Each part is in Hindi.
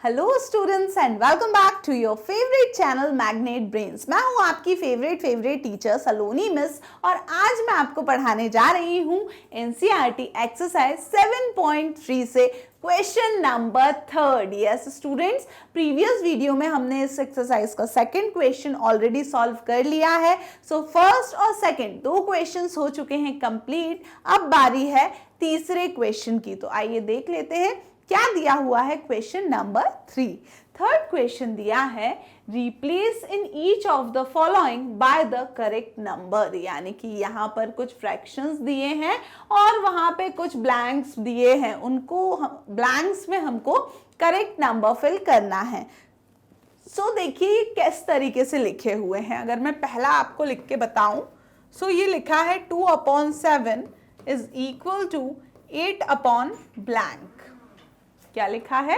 Hello students and welcome back to your favourite channel magnet brains. मैं हूं आपकी फेवरेट टीचर सलोनी मिस और आज मैं आपको पढ़ाने जा रही हूं एनसीईआरटी एक्सरसाइज 7.3 से question number 3। Yes students, previous video में हमने इस एक्सरसाइज का सेकंड क्वेश्चन ऑलरेडी सॉल्व कर लिया है। सो फर्स्ट और सेकंड दो क्वेश्चंस हो चुके हैं कंप्लीट। अब बारी है तीसरे क्वेश्चन की, तो आइए देख लेते हैं क्या दिया हुआ है क्वेश्चन नंबर 3। थर्ड क्वेश्चन दिया है replace in each of the following by the correct number, यानी कि यहाँ पर कुछ फ्रैक्शंस दिए हैं और वहां पे कुछ ब्लैंक्स दिए हैं, उनको ब्लैंक्स में हमको करेक्ट नंबर फिल करना है। सो देखिए किस तरीके से लिखे हुए हैं। अगर मैं पहला आपको लिख के बताऊं, सो ये लिखा है 2/7 इज इक्वल टू 8 ब्लैंक। क्या लिखा है?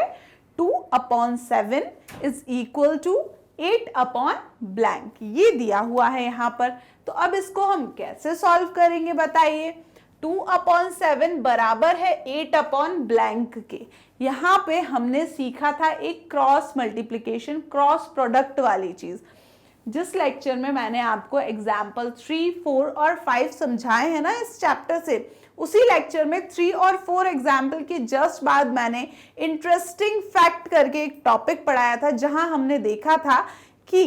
2/7 इज इक्वल टू 8 ब्लैंक, ये दिया हुआ है यहाँ पर। तो अब इसको हम कैसे सॉल्व करेंगे बताइए। 2/7 बराबर है 8 ब्लैंक के। यहाँ पे हमने सीखा था एक क्रॉस मल्टीप्लिकेशन, क्रॉस प्रोडक्ट वाली चीज, जिस लेक्चर में मैंने आपको एग्जाम्पल 3, 4 और 5 समझाए हैं ना इस चैप्टर से, उसी लेक्चर में 3 और 4 एग्जाम्पल के जस्ट बाद मैंने इंटरेस्टिंग फैक्ट करके एक टॉपिक पढ़ाया था, जहां हमने देखा था कि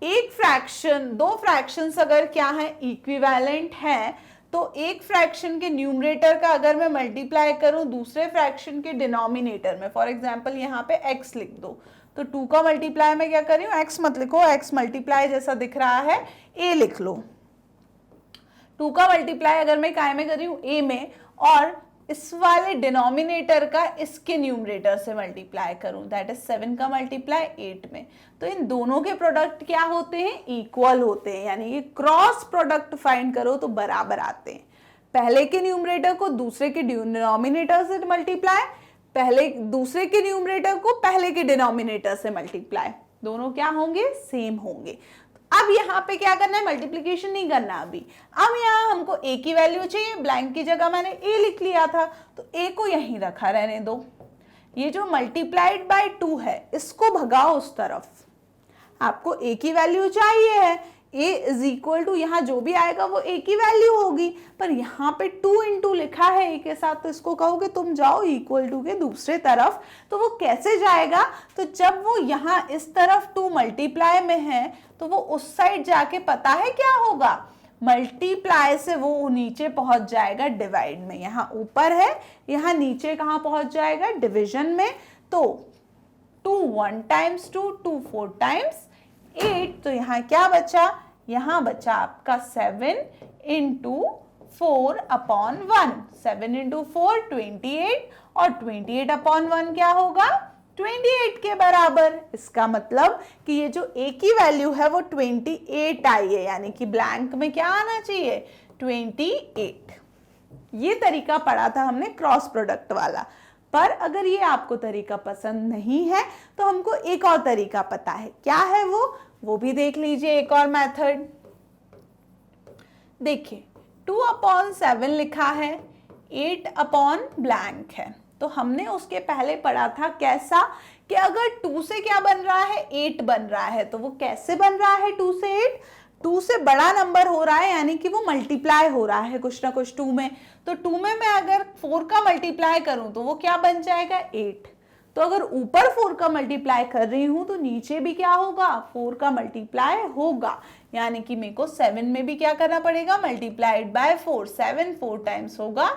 एक फ्रैक्शन, दो फ्रैक्शंस अगर क्या है इक्विवेलेंट हैं, तो एक फ्रैक्शन के न्यूमरेटर का अगर मैं मल्टीप्लाई करूं दूसरे फ्रैक्शन के डिनोमिनेटर में, फॉर एग्जाम्पल यहाँ पे x लिख दो, तो 2 का मल्टीप्लाई मैं क्या कर रही हूँ, x मत लिखो, x मल्टीप्लाई जैसा दिख रहा है a लिख लो। 2 का मल्टीप्लाई अगर मैं काय में कर रही हूँ a में, और इस वाले डिनोमिनेटर का इसके न्यूमरेटर से मल्टीप्लाई करूं, दैट इज 7 का मल्टीप्लाई 8 में, तो इन दोनों के प्रोडक्ट क्या होते हैं, इक्वल होते हैं, यानी कि क्रॉस प्रोडक्ट फाइंड करो तो बराबर आते हैं। पहले के न्यूमरेटर को दूसरे के डिनोमिनेटर से मल्टीप्लाई, पहले दूसरे के न्यूमरेटर को पहले के डिनोमिनेटर से मल्टीप्लाई, दोनों क्या होंगे, सेम होंगे। अब यहाँ पे क्या करना है, मल्टीप्लिकेशन नहीं करना अभी। अब यहाँ हमको a की वैल्यू चाहिए, ब्लैंक की जगह मैंने a लिख लिया था, तो a को यहीं रखा रहने दो। ये जो मल्टीप्लाइड बाय 2 है इसको भगाओ उस तरफ, आपको a की वैल्यू चाहिए है। a इज इक्वल टू, यहाँ जो भी आएगा वो a की वैल्यू होगी, पर यहाँ पे 2 इंटू लिखा है a के साथ, तो इसको कहोगे तुम जाओ इक्वल टू के दूसरे तरफ, तो वो कैसे जाएगा, तो जब वो यहाँ इस तरफ 2 मल्टीप्लाई में है तो वो उस साइड जाके पता है क्या होगा, मल्टीप्लाई से वो नीचे पहुंच जाएगा डिवाइड में। यहाँ ऊपर है, यहाँ नीचे कहाँ पहुंच जाएगा, डिविजन में। तो 2 1 टाइम्स 2, 2 4 टाइम्स 8, तो यहाँ क्या बचा, यहाँ बचा आपका 7 इंटू 4/1, 7 इंटू 4 28, और 28/1 क्या होगा, 28 के बराबर। इसका मतलब कि ये जो a की वैल्यू है वो 28 आई है, यानी कि ब्लैंक में क्या आना चाहिए, 28। ये तरीका पढ़ा था हमने क्रॉस प्रोडक्ट वाला। पर अगर ये आपको तरीका पसंद नहीं है तो हमको एक और तरीका पता है, क्या है वो भी देख लीजिए। एक और मेथड देखिए, 2/7 लिखा है, 8 ब्लैंक है, तो हमने उसके पहले पढ़ा था कैसा, कि अगर 2 से क्या बन रहा है, 8 बन रहा है, तो वो कैसे बन रहा है, 2 से 8, 2 से बड़ा नंबर हो रहा है, यानी कि वो मल्टीप्लाई हो रहा है कुछ ना कुछ 2 में। तो 2 में मैं अगर 4 का मल्टीप्लाई करूं तो वो क्या बन जाएगा, 8। तो अगर ऊपर 4 का मल्टीप्लाई कर रही हूं तो नीचे भी क्या होगा, 4 का मल्टीप्लाई होगा, यानी कि मेरे को 7 में भी क्या करना पड़ेगा, मल्टीप्लाइड बाय 4, 7 4 टाइम्स होगा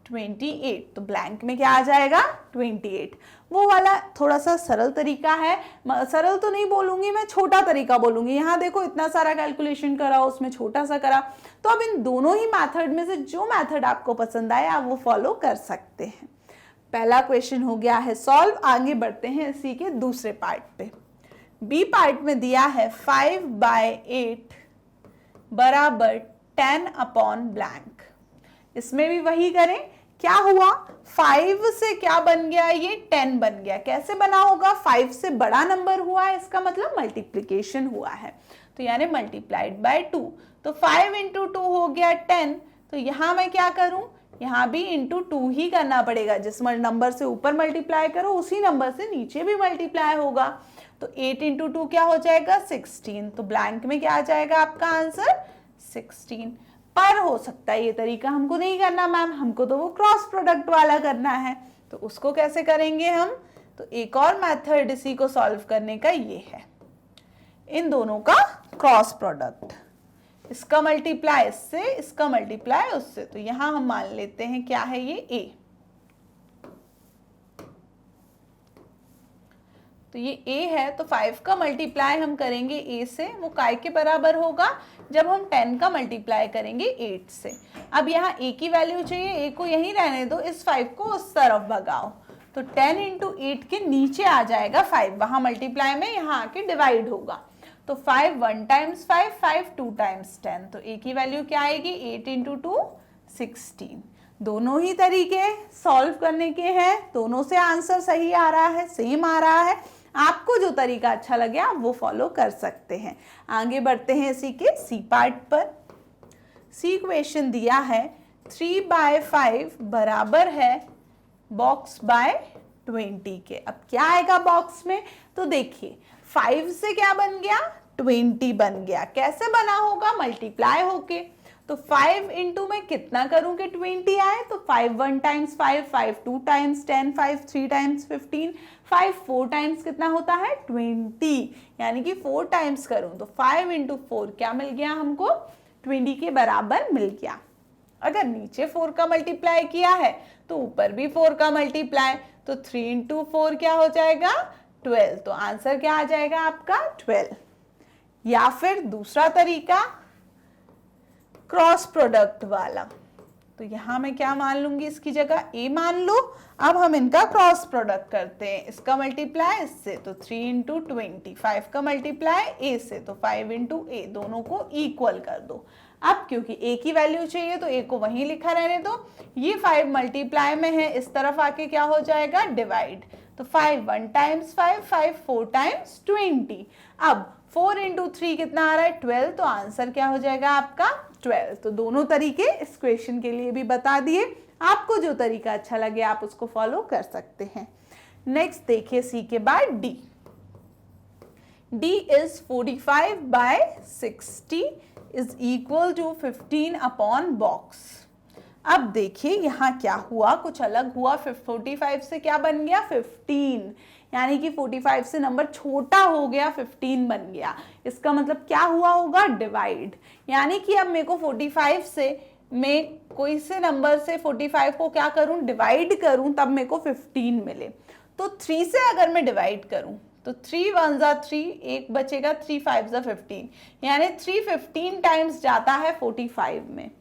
28, तो ब्लैंक में क्या आ जाएगा, 28। वो वाला थोड़ा सा सरल तरीका है, सरल तो नहीं बोलूंगी मैं, छोटा तरीका बोलूंगी। यहाँ देखो इतना सारा कैलकुलेशन करा, उसमें छोटा सा करा, तो अब इन दोनों ही मेथड में से जो मेथड आपको पसंद आए आप वो फॉलो कर सकते हैं। पहला क्वेश्चन हो गया है सॉल्व। आगे बढ़ते हैं इसी के दूसरे पार्ट पे। बी पार्ट में दिया है 5/8 बराबर 10 ब्लैंक। इसमें भी वही करें, क्या हुआ, 5 से क्या बन गया, ये 10 बन गया। कैसे बना होगा, 5 से बड़ा नंबर हुआ है, इसका मतलब मल्टीप्लिकेशन हुआ है, तो यानी मल्टीप्लाइड बाय 2, तो 5 इंटू 2 हो गया 10। तो यहां मैं क्या करूं, यहाँ भी इंटू 2 ही करना पड़ेगा, जिस नंबर से ऊपर मल्टीप्लाई करो उसी नंबर से नीचे भी मल्टीप्लाई होगा। तो 8 इंटू 2 क्या हो जाएगा 16, तो ब्लैंक में क्या आ जाएगा आपका आंसर 16। पर हो सकता है ये तरीका हमको नहीं करना मैम, हमको तो वो क्रॉस प्रोडक्ट वाला करना है, तो उसको कैसे करेंगे हम? तो एक और मेथड इसी को सॉल्व करने का ये है, इन दोनों का क्रॉस प्रोडक्ट, इसका मल्टीप्लाई इससे, इसका मल्टीप्लाई उससे। तो यहां हम मान लेते हैं क्या है ये a, तो ये a है, तो 5 का मल्टीप्लाई हम करेंगे a से, वो काय के बराबर होगा जब हम 10 का मल्टीप्लाई करेंगे 8 से। अब यहाँ a की वैल्यू चाहिए, a को यहीं रहने दो, इस 5 को उस तरफ भगाओ, तो 10 इंटू 8 के नीचे आ जाएगा 5, वहां मल्टीप्लाई में यहाँ आके डिवाइड होगा। तो 5 1 टाइम्स 5, 5 2 टाइम्स 10, तो a की वैल्यू क्या आएगी 8 इंटू 2 16। दोनों ही तरीके सॉल्व करने के हैं, दोनों से आंसर सही आ रहा है, सेम आ रहा है। आपको जो तरीका अच्छा लगे आप वो फॉलो कर सकते हैं। आगे बढ़ते हैं इसी के सी पार्ट पर। सी क्वेश्चन दिया है 3/5 बराबर है बॉक्स बाय 20 के। अब क्या आएगा बॉक्स में? तो देखिए 5 से क्या बन गया 20 बन गया। कैसे बना होगा? मल्टीप्लाई होके। तो 5 इंटू में कितना करूं कि 20 आए? तो 5 1 टाइम्स 5, 5 2 टाइम्स 10, 5 3 टाइम्स 15, 5 4 टाइम्स कितना होता है 20, यानी कि 4 टाइम्स करूं तो 5 इंटू 4 क्या मिल गया हमको 20 के बराबर मिल गया। अगर नीचे 4 का मल्टीप्लाई किया है तो ऊपर भी 4 का मल्टीप्लाई, तो 3 इंटू 4 क्या हो जाएगा 12, तो आंसर क्या आ जाएगा आपका 12। या फिर दूसरा तरीका क्रॉस प्रोडक्ट वाला, तो यहां मैं क्या मान लूंगी इसकी जगह a मान लो। अब हम इनका क्रॉस प्रोडक्ट करते हैं, इसका मल्टीप्लाई इससे तो 3 इंटू 20, 5 का मल्टीप्लाई a से तो 5 इंटू a, दोनों को इक्वल कर दो। अब क्योंकि a की वैल्यू चाहिए तो a को वहीं लिखा रहने दो, ये 5 मल्टीप्लाई में है, इस तरफ आके क्या हो जाएगा डिवाइड, तो 5 1 टाइम्स 5, 5 4 टाइम्स 20। अब 4 इंटू 3 कितना आ रहा है 12, तो आंसर क्या हो जाएगा आपका 12। तो दोनों तरीके इस क्वेश्चन के लिए भी बता दिए, आपको जो तरीका अच्छा लगे आप उसको फॉलो कर सकते हैं। नेक्स्ट देखिए सी के बाद D. D is 45/60 is equal to 15 upon box. अब देखिए यहाँ क्या हुआ, कुछ अलग हुआ। 45 से क्या बन गया 15, यानी कि 45 से नंबर छोटा हो गया 15 बन गया। इसका मतलब क्या हुआ होगा डिवाइड, यानी कि अब मेरे को 45 से मैं कोई से नंबर से 45 को क्या करूं डिवाइड करूं तब मेरे को 15 मिले। तो 3 से अगर मैं डिवाइड करूं तो 3 1 जा 3, एक बचेगा 3 5 जा 15, यानी 3 15 टाइम्स जाता है 45 में।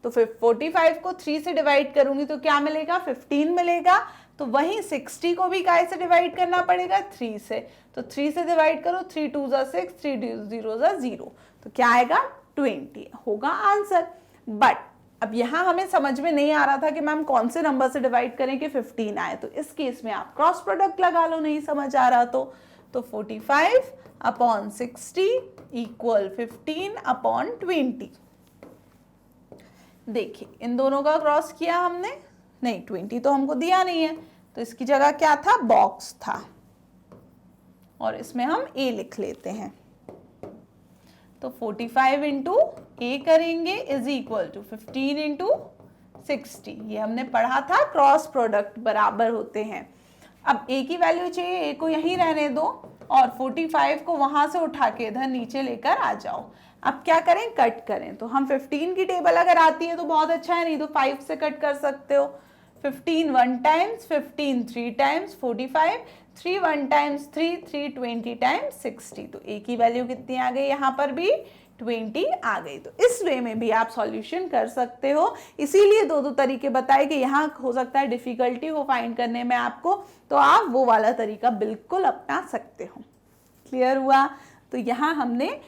तो फिर 45 को 3 से डिवाइड करूंगी तो क्या मिलेगा 15 मिलेगा। तो वहीं 60 को भी काय से डिवाइड करना पड़ेगा 3 से, तो 3 से डिवाइड करो 3 2 जा 6, 3 0 जा 0, तो क्या आएगा 20 होगा आंसर। बट अब यहाँ हमें समझ में नहीं आ रहा था कि मैम कौन से नंबर से डिवाइड करें कि 15 आए, तो इस केस में आप क्रॉस प्रोडक्ट लगा लो, नहीं समझ आ रहा तो 45 अपॉन 60 इक्वल 15 अपॉन 20। देखिए इन दोनों का क्रॉस किया हमने, नहीं 20 तो हमको दिया नहीं है, तो इसकी जगह क्या था बॉक्स था, और इसमें हम a लिख लेते हैं। तो 45 इंटू ए करेंगे इज इक्वल टू 15 इंटू 60, ये हमने पढ़ा था क्रॉस प्रोडक्ट बराबर होते हैं। अब a की वैल्यू चाहिए, a को यहीं रहने दो और 45 को वहां से उठा के इधर नीचे लेकर आ जाओ। अब क्या करें कट करें, तो हम 15 की टेबल अगर आती है तो बहुत अच्छा है, नहीं तो 5 से कट कर सकते हो। 15 1 टाइम्स, 15 3 टाइम्स 45, 3 1 टाइम्स 3, 3 20 टाइम्स 60, तो a की वैल्यू कितनी आ गई, यहाँ पर भी 20 आ गई। तो इस वे में भी आप सॉल्यूशन कर सकते हो, इसीलिए दो तरीके बताए कि यहाँ हो सकता है डिफिकल्टी हो फाइंड करने में आपको, तो आप वो वाला तरीका बिल्कुल अपना सकते हो। क्लियर हुआ? तो यहाँ हमने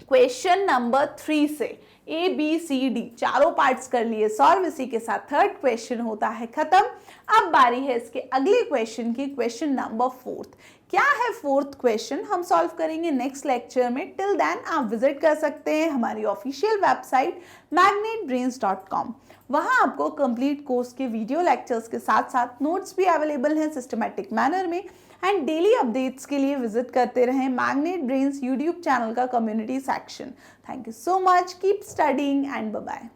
क्वेश्चन नंबर 3 से ABCD चारों पार्ट्स कर लिए सॉल्व। इसी के साथ थर्ड क्वेश्चन होता है खत्म। अब बारी है इसके अगले क्वेश्चन की, क्वेश्चन नंबर 4। क्या है 4th क्वेश्चन, हम सॉल्व करेंगे नेक्स्ट लेक्चर में। टिल देन आप विजिट कर सकते हैं हमारी ऑफिशियल वेबसाइट magnetbrains.com। वहाँ आपको कंप्लीट कोर्स के वीडियो लेक्चर्स के साथ साथ नोट्स भी अवेलेबल हैं सिस्टमैटिक मैनर में। एंड डेली अपडेट्स के लिए विजिट करते रहें मैग्नेट ब्रेन्स यूट्यूब चैनल का community section. Thank you so much, keep studying and bye bye.